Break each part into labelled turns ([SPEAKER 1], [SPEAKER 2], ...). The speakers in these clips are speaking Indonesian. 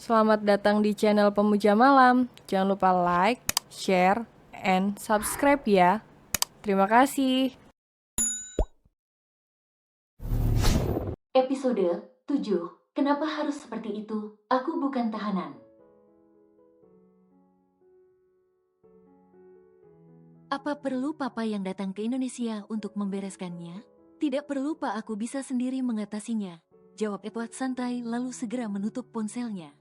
[SPEAKER 1] Selamat datang di channel Pemuja Malam. Jangan lupa like, share, and subscribe ya. Terima kasih.
[SPEAKER 2] Episode 7. Kenapa harus seperti itu? Aku bukan tahanan. Apa perlu papa yang datang ke Indonesia untuk membereskannya? Tidak perlu pak, aku bisa sendiri mengatasinya. Jawab Edward santai lalu segera menutup ponselnya.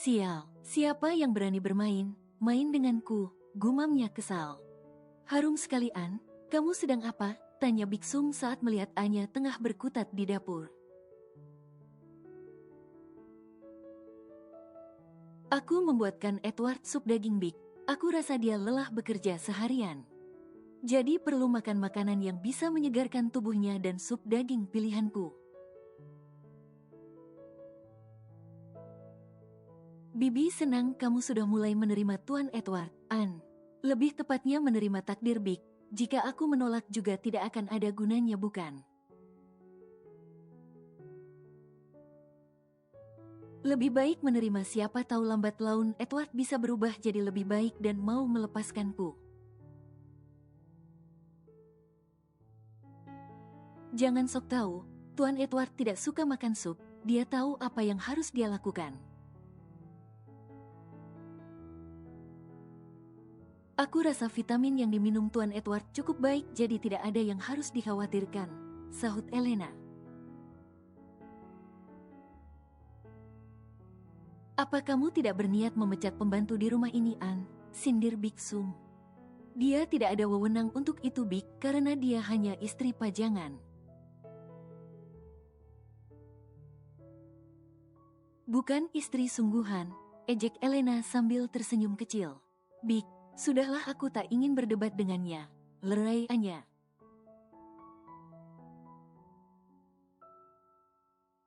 [SPEAKER 2] Sial, siapa yang berani bermain? Main denganku, gumamnya kesal. Harum sekali An, kamu sedang apa? Tanya Biksum saat melihat Anya tengah berkutat di dapur. Aku membuatkan Edward sup daging bik. Aku rasa dia lelah bekerja seharian. Jadi perlu makan makanan yang bisa menyegarkan tubuhnya dan sup daging pilihanku. Bibi senang kamu sudah mulai menerima Tuan Edward, Anne. Lebih tepatnya menerima takdir Big. Jika aku menolak juga tidak akan ada gunanya, bukan? Lebih baik menerima, siapa tahu lambat laun Edward bisa berubah jadi lebih baik dan mau melepaskanku. Jangan sok tahu, Tuan Edward tidak suka makan sup, dia tahu apa yang harus dia lakukan. Aku rasa vitamin yang diminum Tuan Edward cukup baik jadi tidak ada yang harus dikhawatirkan, sahut Elena. Apa kamu tidak berniat memecat pembantu di rumah ini, An? Sindir Biksum. Dia tidak ada wewenang untuk itu, Bik, karena dia hanya istri pajangan. Bukan istri sungguhan, ejek Elena sambil tersenyum kecil. Bik, sudahlah, aku tak ingin berdebat dengannya, lerai Anya.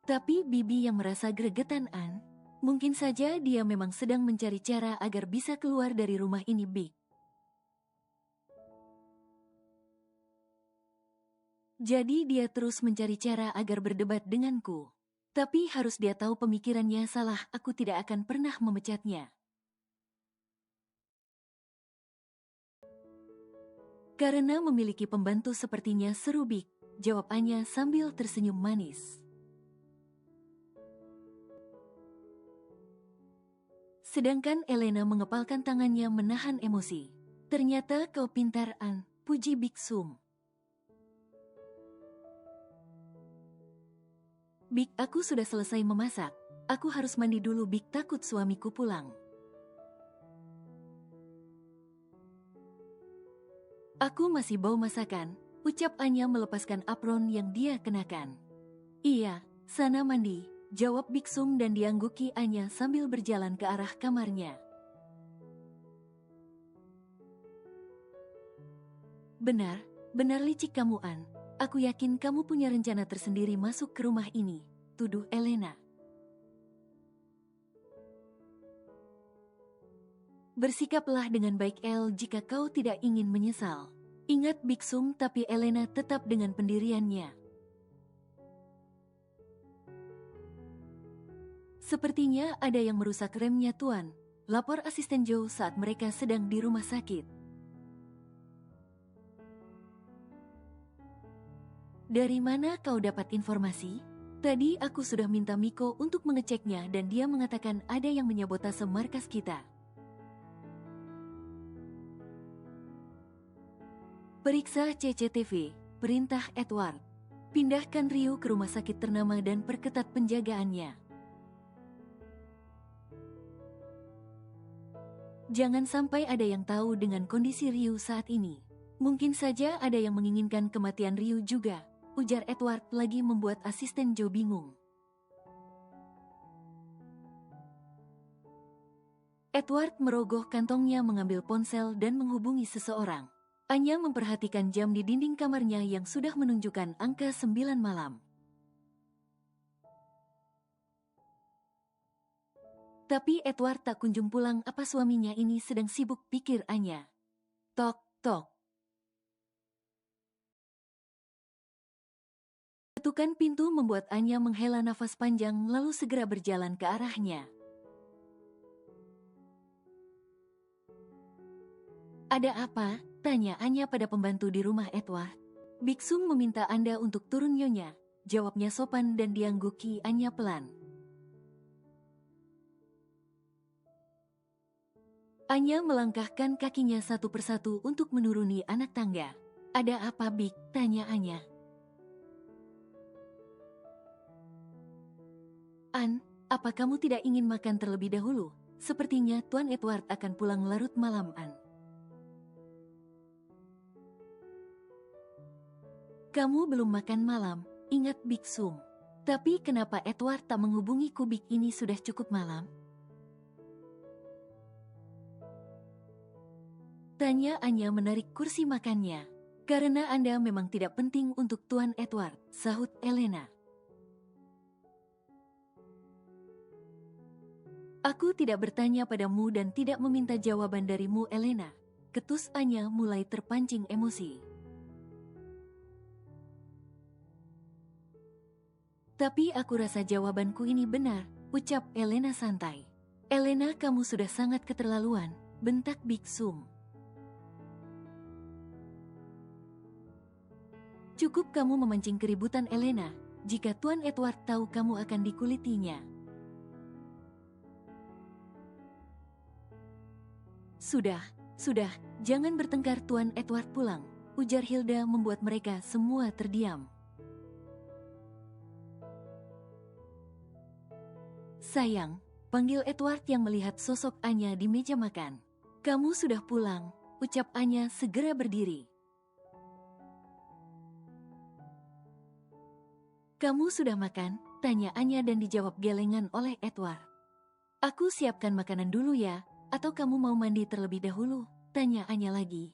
[SPEAKER 2] Tapi Bibi yang merasa gregetan, An. Mungkin saja dia memang sedang mencari cara agar bisa keluar dari rumah ini, Bik. Jadi dia terus mencari cara agar berdebat denganku. Tapi harus dia tahu pemikirannya salah, aku tidak akan pernah memecatnya. Karena memiliki pembantu sepertinya seru, Bik, jawabannya sambil tersenyum manis. Sedangkan Elena mengepalkan tangannya menahan emosi. Ternyata kau pintar, An, puji Biksum. Bik, aku sudah selesai memasak. Aku harus mandi dulu, Bik, takut suamiku pulang. Aku masih bau masakan, ucap Anya melepaskan apron yang dia kenakan. Iya, sana mandi, jawab Biksum dan diangguki Anya sambil berjalan ke arah kamarnya. Benar, benar licik kamu, An. Aku yakin kamu punya rencana tersendiri masuk ke rumah ini, tuduh Elena. Bersikaplah dengan baik, El, jika kau tidak ingin menyesal. Ingat Biksum, tapi Elena tetap dengan pendiriannya. Sepertinya ada yang merusak remnya, Tuan, lapor asisten Joe saat mereka sedang di rumah sakit. Dari mana kau dapat informasi? Tadi aku sudah minta Miko untuk mengeceknya dan dia mengatakan ada yang menyabotase markas kita. Periksa CCTV, perintah Edward. Pindahkan Ryu ke rumah sakit ternama dan perketat penjagaannya. Jangan sampai ada yang tahu dengan kondisi Ryu saat ini. Mungkin saja ada yang menginginkan kematian Ryu juga, ujar Edward lagi membuat asisten Joe bingung. Edward merogoh kantongnya mengambil ponsel dan menghubungi seseorang. Anya memperhatikan jam di dinding kamarnya yang sudah menunjukkan angka 9 malam. Tapi Edward tak kunjung pulang, apa suaminya ini sedang sibuk, pikir Anya. Tok, tok. Ketukan pintu membuat Anya menghela nafas panjang lalu segera berjalan ke arahnya. Ada apa? Tanya Anya pada pembantu di rumah Edward. Biksum meminta Anda untuk turun nyonya. Jawabnya sopan dan diangguki Anya pelan. Anya melangkahkan kakinya satu persatu untuk menuruni anak tangga. Ada apa, Bik? Tanya Anya. An, apa kamu tidak ingin makan terlebih dahulu? Sepertinya Tuan Edward akan pulang larut malam, An. Kamu belum makan malam, ingat Biksum. Tapi kenapa Edward tak menghubungi Kubik ini sudah cukup malam? Tanya Anya menarik kursi makannya. Karena Anda memang tidak penting untuk Tuan Edward, sahut Elena. Aku tidak bertanya padamu dan tidak meminta jawaban darimu, Elena. Ketus Anya mulai terpancing emosi. Tapi aku rasa jawabanku ini benar, ucap Elena santai. Elena, kamu sudah sangat keterlaluan, bentak Biksum. Cukup kamu memancing keributan, Elena. Jika Tuan Edward tahu kamu akan dikulitinya. Sudah, jangan bertengkar, Tuan Edward pulang, ujar Hilda membuat mereka semua terdiam. Sayang, panggil Edward yang melihat sosok Anya di meja makan. Kamu sudah pulang, ucap Anya segera berdiri. Kamu sudah makan? Tanya Anya dan dijawab gelengan oleh Edward. Aku siapkan makanan dulu ya. Atau kamu mau mandi terlebih dahulu? Tanya Anya lagi.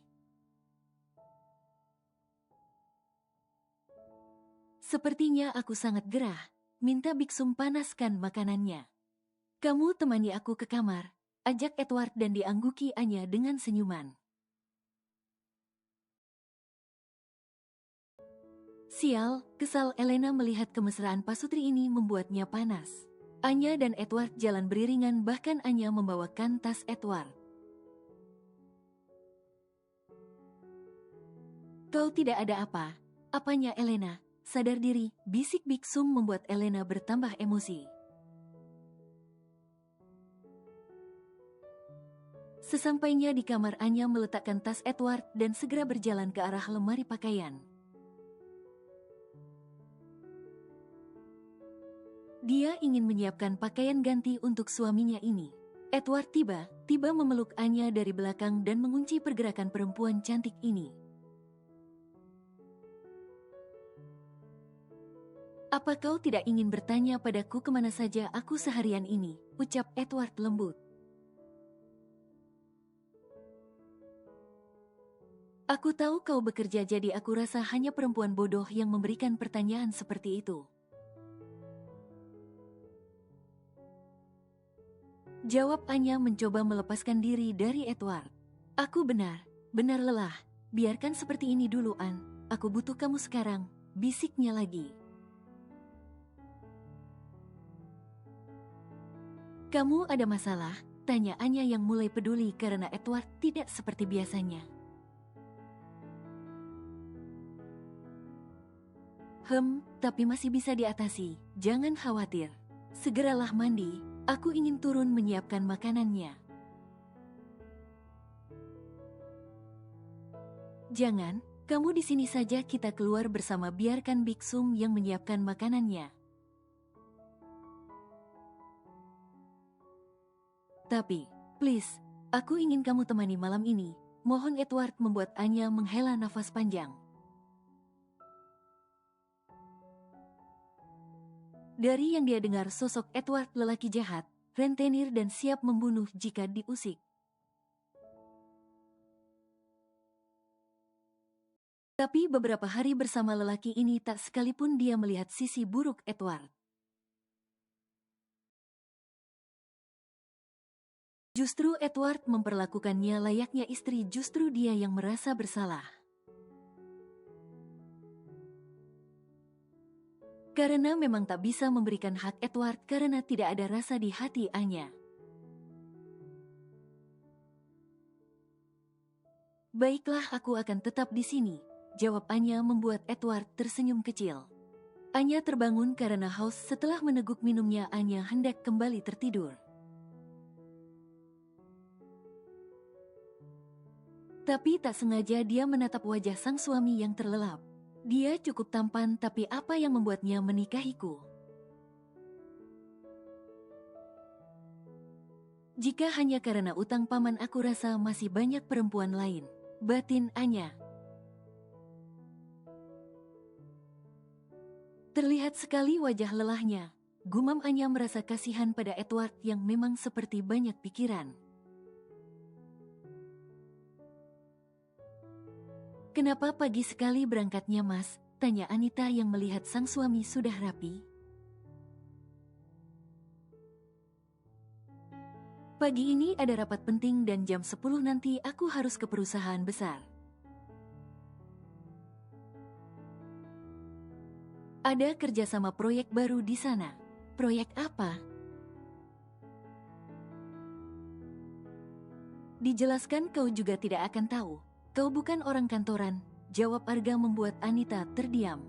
[SPEAKER 2] Sepertinya aku sangat gerah. Minta Biksum panaskan makanannya. Kamu temani aku ke kamar, ajak Edward dan diangguki Anya dengan senyuman. Sial, kesal Elena melihat kemesraan pasutri ini membuatnya panas. Anya dan Edward jalan beriringan, bahkan Anya membawakan tas Edward. Kau tidak ada apa? Apanya, Elena? Sadar diri, bisik Biksum membuat Elena bertambah emosi. Sesampainya di kamar, Anya meletakkan tas Edward dan segera berjalan ke arah lemari pakaian. Dia ingin menyiapkan pakaian ganti untuk suaminya ini. Edward tiba memeluk Anya dari belakang dan mengunci pergerakan perempuan cantik ini. Apa kau tidak ingin bertanya padaku kemana saja aku seharian ini? Ucap Edward lembut. Aku tahu kau bekerja, jadi aku rasa hanya perempuan bodoh yang memberikan pertanyaan seperti itu. Jawab Anya mencoba melepaskan diri dari Edward. Aku benar lelah. Biarkan seperti ini dulu, An. Aku butuh kamu sekarang, bisiknya lagi. Kamu ada masalah? Tanya Anya yang mulai peduli karena Edward tidak seperti biasanya. Tapi masih bisa diatasi. Jangan khawatir. Segeralah mandi. Aku ingin turun menyiapkan makanannya. Jangan, kamu di sini saja, kita keluar bersama, biarkan Biksum yang menyiapkan makanannya. Tapi, please, aku ingin kamu temani malam ini. Mohon. Edward membuat Anya menghela nafas panjang. Dari yang dia dengar, sosok Edward lelaki jahat, rentenir dan siap membunuh jika diusik. Tapi beberapa hari bersama lelaki ini tak sekalipun dia melihat sisi buruk Edward. Justru Edward memperlakukannya layaknya istri, justru dia yang merasa bersalah. Karena memang tak bisa memberikan hak Edward karena tidak ada rasa di hati Anya. Baiklah, aku akan tetap di sini, jawab Anya membuat Edward tersenyum kecil. Anya terbangun karena haus setelah meneguk minumnya. Anya hendak kembali tertidur. Tapi tak sengaja dia menatap wajah sang suami yang terlelap. Dia cukup tampan, tapi apa yang membuatnya menikahiku? Jika hanya karena utang paman, aku rasa masih banyak perempuan lain, batin Anya. Terlihat sekali wajah lelahnya. Gumam Anya merasa kasihan pada Edward yang memang seperti banyak pikiran. Kenapa pagi sekali berangkatnya, Mas? Tanya Anita yang melihat sang suami sudah rapi. Pagi ini ada rapat penting dan jam 10 nanti aku harus ke perusahaan besar. Ada kerjasama proyek baru di sana. Proyek apa? Dijelaskan, kau juga tidak akan tahu. Kau bukan orang kantoran, jawab Arga membuat Anita terdiam.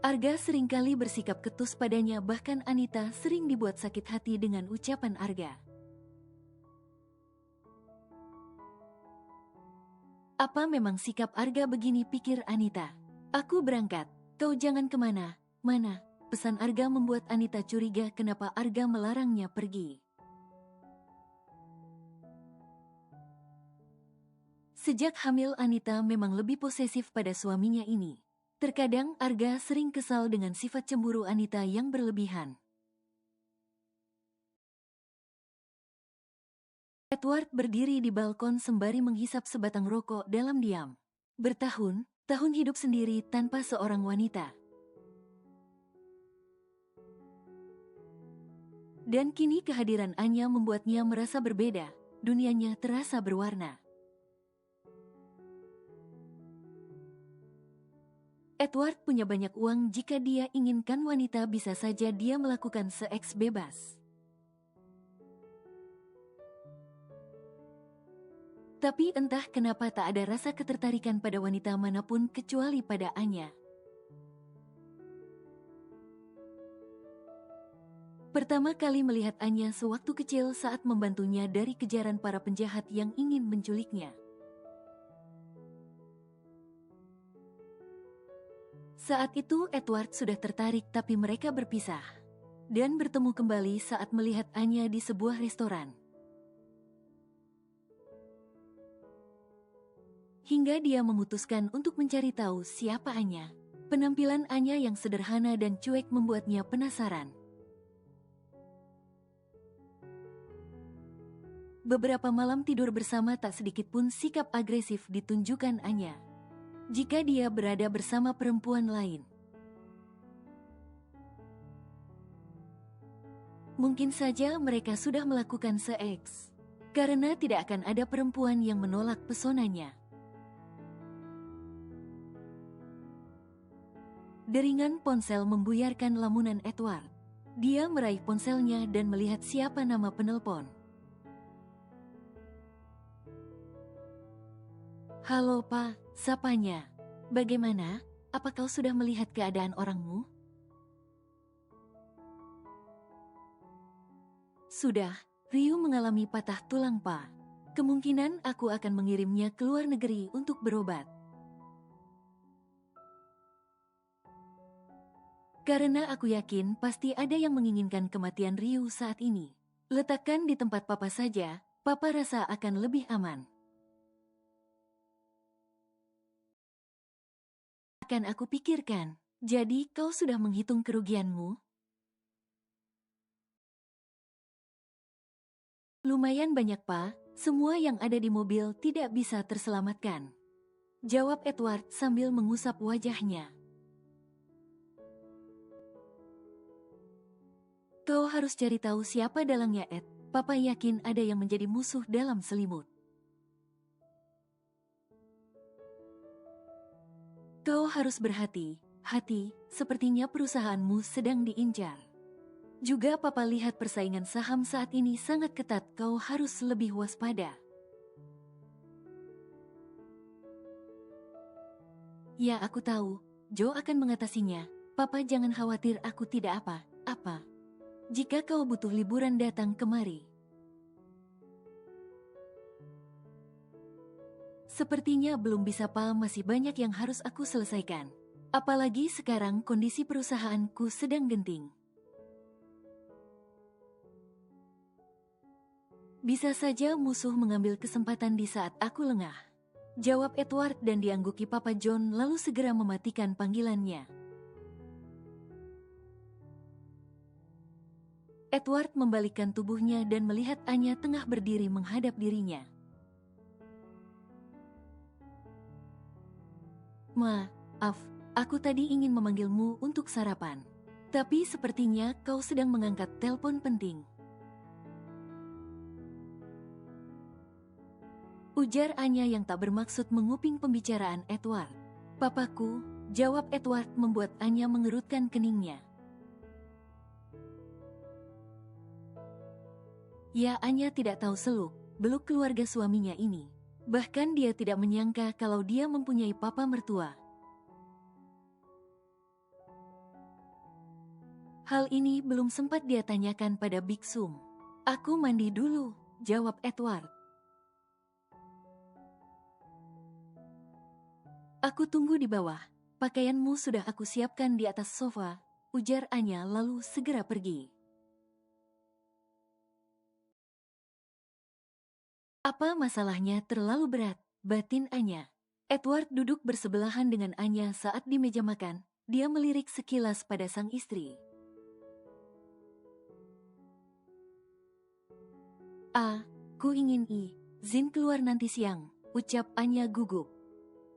[SPEAKER 2] Arga seringkali bersikap ketus padanya, bahkan Anita sering dibuat sakit hati dengan ucapan Arga. Apa memang sikap Arga begini, pikir Anita. Aku berangkat, kau jangan kemana-mana. Pesan Arga membuat Anita curiga kenapa Arga melarangnya pergi. Sejak hamil, Anita memang lebih posesif pada suaminya ini. Terkadang Arga sering kesal dengan sifat cemburu Anita yang berlebihan. Edward berdiri di balkon sembari menghisap sebatang rokok dalam diam. Bertahun-tahun hidup sendiri tanpa seorang wanita. Dan kini kehadiran Anya membuatnya merasa berbeda. Dunianya terasa berwarna. Edward punya banyak uang, jika dia inginkan wanita bisa saja dia melakukan seks bebas. Tapi entah kenapa tak ada rasa ketertarikan pada wanita manapun kecuali pada Anya. Pertama kali melihat Anya sewaktu kecil saat membantunya dari kejaran para penjahat yang ingin menculiknya. Saat itu Edward sudah tertarik, tapi mereka berpisah. Dan bertemu kembali saat melihat Anya di sebuah restoran. Hingga dia memutuskan untuk mencari tahu siapa Anya. Penampilan Anya yang sederhana dan cuek membuatnya penasaran. Beberapa malam tidur bersama, tak sedikit pun sikap agresif ditunjukkan Anya jika dia berada bersama perempuan lain. Mungkin saja mereka sudah melakukan seks, karena tidak akan ada perempuan yang menolak pesonanya. Deringan ponsel membuyarkan lamunan Edward. Dia meraih ponselnya dan melihat siapa nama penelpon. Halo Pak, sapanya. Bagaimana? Apa kau sudah melihat keadaan orangmu? Sudah, Ryu mengalami patah tulang Pak. Kemungkinan aku akan mengirimnya ke luar negeri untuk berobat. Karena aku yakin pasti ada yang menginginkan kematian Ryu saat ini. Letakkan di tempat Papa saja, Papa rasa akan lebih aman. Akan aku pikirkan. Jadi kau sudah menghitung kerugianmu? Lumayan banyak Pak, semua yang ada di mobil tidak bisa terselamatkan. Jawab Edward sambil mengusap wajahnya. Kau harus cari tahu siapa dalangnya, Ed. Papa yakin ada yang menjadi musuh dalam selimut. Kau harus berhati-hati, sepertinya perusahaanmu sedang diincar. Juga papa lihat persaingan saham saat ini sangat ketat, kau harus lebih waspada. Ya, aku tahu, Joe akan mengatasinya. Papa jangan khawatir, aku tidak apa-apa. Jika kau butuh liburan datang kemari. Sepertinya belum bisa, Pa, masih banyak yang harus aku selesaikan. Apalagi sekarang kondisi perusahaanku sedang genting. Bisa saja musuh mengambil kesempatan di saat aku lengah. Jawab Edward dan diangguki Papa John lalu segera mematikan panggilannya. Edward membalikkan tubuhnya dan melihat Anya tengah berdiri menghadap dirinya. Maaf, aku tadi ingin memanggilmu untuk sarapan. Tapi sepertinya kau sedang mengangkat telepon penting. Ujar Anya yang tak bermaksud menguping pembicaraan Edward. Papaku, jawab Edward membuat Anya mengerutkan keningnya. Ya, Anya tidak tahu seluk-beluk keluarga suaminya ini. Bahkan dia tidak menyangka kalau dia mempunyai papa mertua. Hal ini belum sempat dia tanyakan pada Big Sum. Aku mandi dulu, jawab Edward. Aku tunggu di bawah. Pakaianmu sudah aku siapkan di atas sofa, ujar Anya lalu segera pergi. Apa masalahnya terlalu berat, batin Anya. Edward duduk bersebelahan dengan Anya saat di meja makan. Dia melirik sekilas pada sang istri. Ku ingin izin keluar nanti siang, ucap Anya gugup.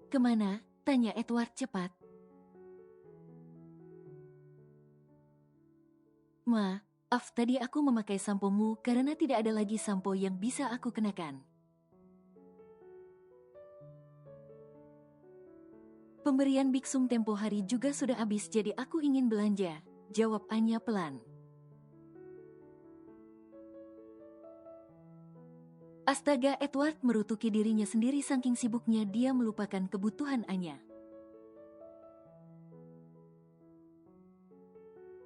[SPEAKER 2] Kemana? Tanya Edward cepat. Maaf, tadi aku memakai sampomu karena tidak ada lagi sampo yang bisa aku kenakan. Pemberian Big Sum tempo hari juga sudah habis, jadi aku ingin belanja, jawab Anya pelan. Astaga, Edward merutuki dirinya sendiri saking sibuknya dia melupakan kebutuhan Anya.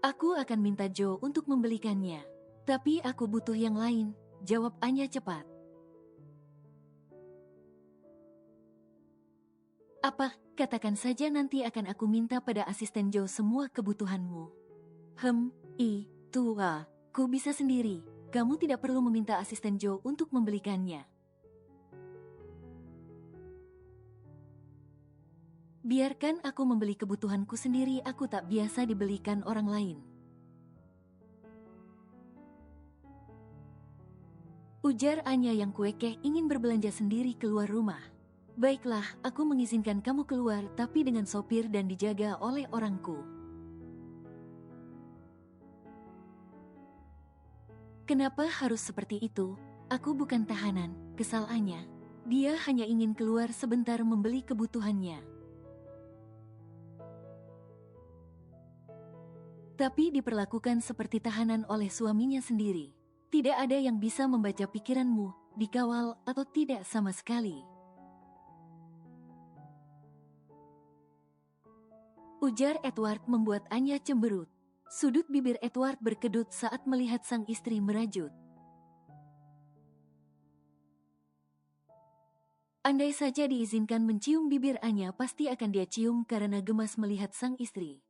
[SPEAKER 2] Aku akan minta Joe untuk membelikannya. Tapi aku butuh yang lain, jawab Anya cepat. Apa, katakan saja nanti akan aku minta pada asisten Joe semua kebutuhanmu. Ku bisa sendiri. Kamu tidak perlu meminta asisten Joe untuk membelikannya. Biarkan aku membeli kebutuhanku sendiri, aku tak biasa dibelikan orang lain. Ujar Anya yang kuekeh ingin berbelanja sendiri keluar rumah. Baiklah, aku mengizinkan kamu keluar tapi dengan sopir dan dijaga oleh orangku. Kenapa harus seperti itu? Aku bukan tahanan, kesal Anya. Dia hanya ingin keluar sebentar membeli kebutuhannya. Tapi diperlakukan seperti tahanan oleh suaminya sendiri. Tidak ada yang bisa membaca pikiranmu, dikawal atau tidak sama sekali. Ujar Edward membuat Anya cemberut. Sudut bibir Edward berkedut saat melihat sang istri merajut. Andai saja diizinkan mencium bibir Anya, pasti akan dia cium karena gemas melihat sang istri.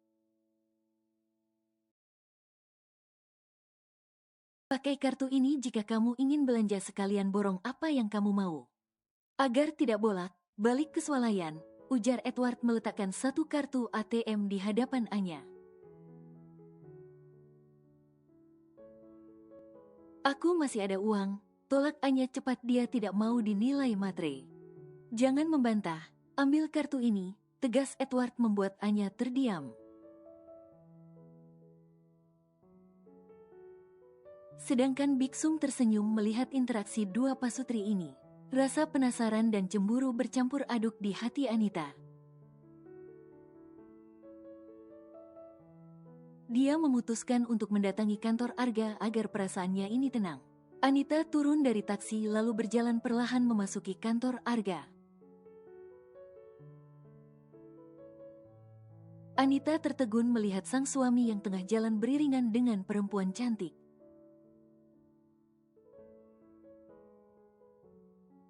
[SPEAKER 2] Pakai kartu ini jika kamu ingin belanja sekalian borong apa yang kamu mau. Agar tidak bolak-balik kesualayan, ujar Edward meletakkan satu kartu ATM di hadapan Anya. Aku masih ada uang, tolak Anya cepat, dia tidak mau dinilai matre. Jangan membantah, ambil kartu ini, tegas Edward membuat Anya terdiam. Sedangkan Big Sum tersenyum melihat interaksi dua pasutri ini. Rasa penasaran dan cemburu bercampur aduk di hati Anita. Dia memutuskan untuk mendatangi kantor Arga agar perasaannya ini tenang. Anita turun dari taksi lalu berjalan perlahan memasuki kantor Arga. Anita tertegun melihat sang suami yang tengah jalan beriringan dengan perempuan cantik.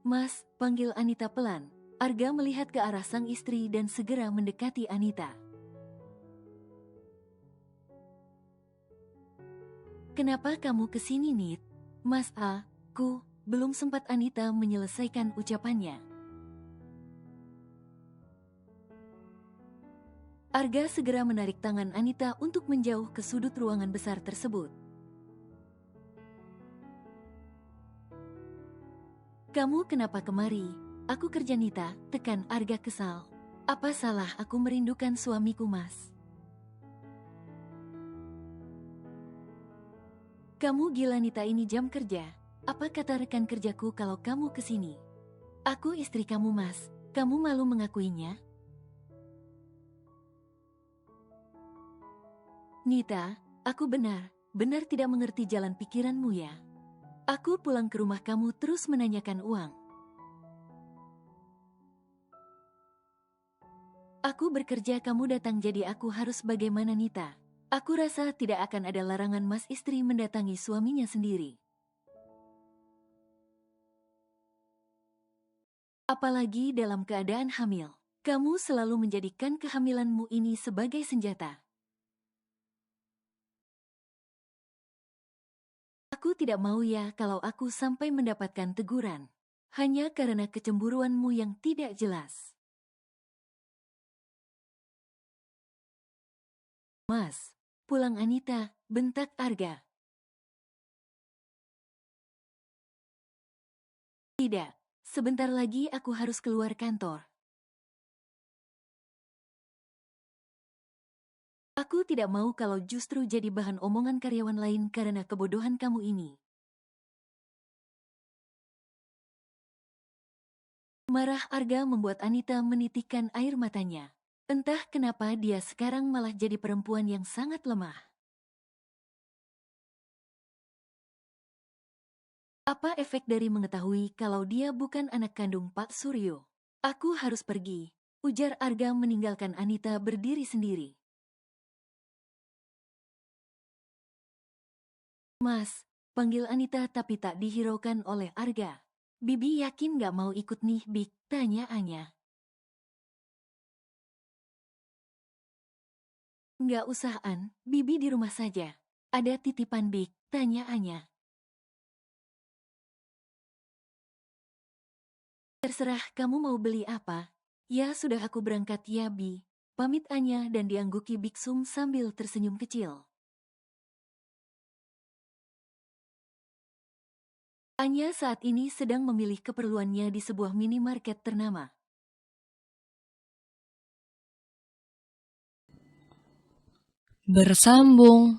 [SPEAKER 2] "Mas," panggil Anita pelan. Arga melihat ke arah sang istri dan segera mendekati Anita. "Kenapa kamu kesini, Nit?" "Mas aku belum sempat." Anita menyelesaikan ucapannya. Arga segera menarik tangan Anita untuk menjauh ke sudut ruangan besar tersebut. "Kamu kenapa kemari?" "Aku kerja, Nita," tekan Arga kesal. "Apa salah aku merindukan suamiku, Mas?" "Kamu gila, Nita, ini jam kerja. Apa kata rekan kerjaku kalau kamu kesini?" "Aku istri kamu, Mas. Kamu malu mengakuinya?" "Nita, aku benar tidak mengerti jalan pikiranmu ya. Aku pulang ke rumah kamu terus menanyakan uang. Aku bekerja, kamu datang, jadi aku harus bagaimana, Nita? Aku rasa tidak akan ada larangan Mas istri mendatangi suaminya sendiri. Apalagi dalam keadaan hamil. Kamu selalu menjadikan kehamilanmu ini sebagai senjata. Aku tidak mau ya kalau aku sampai mendapatkan teguran. Hanya karena kecemburuanmu yang tidak jelas." "Mas, pulang." Anita, bentak Arga. "Tidak, sebentar lagi aku harus keluar kantor. Aku tidak mau kalau justru jadi bahan omongan karyawan lain karena kebodohan kamu ini." Marah Arga membuat Anita menitikkan air matanya. Entah kenapa dia sekarang malah jadi perempuan yang sangat lemah. Apa efek dari mengetahui kalau dia bukan anak kandung Pak Suryo? "Aku harus pergi," ujar Arga meninggalkan Anita berdiri sendiri. "Mas," panggil Anita tapi tak dihiraukan oleh Arga. "Bibi yakin gak mau ikut nih, Bik?" tanya Anya. "Nggak usah, An, Bibi di rumah saja. Ada titipan, Bik?" tanya Anya. "Terserah kamu mau beli apa." "Ya sudah, aku berangkat ya, Bi." Pamit Anya dan diangguki Biksum sambil tersenyum kecil. Anya saat ini sedang memilih keperluannya di sebuah minimarket ternama.
[SPEAKER 1] Bersambung.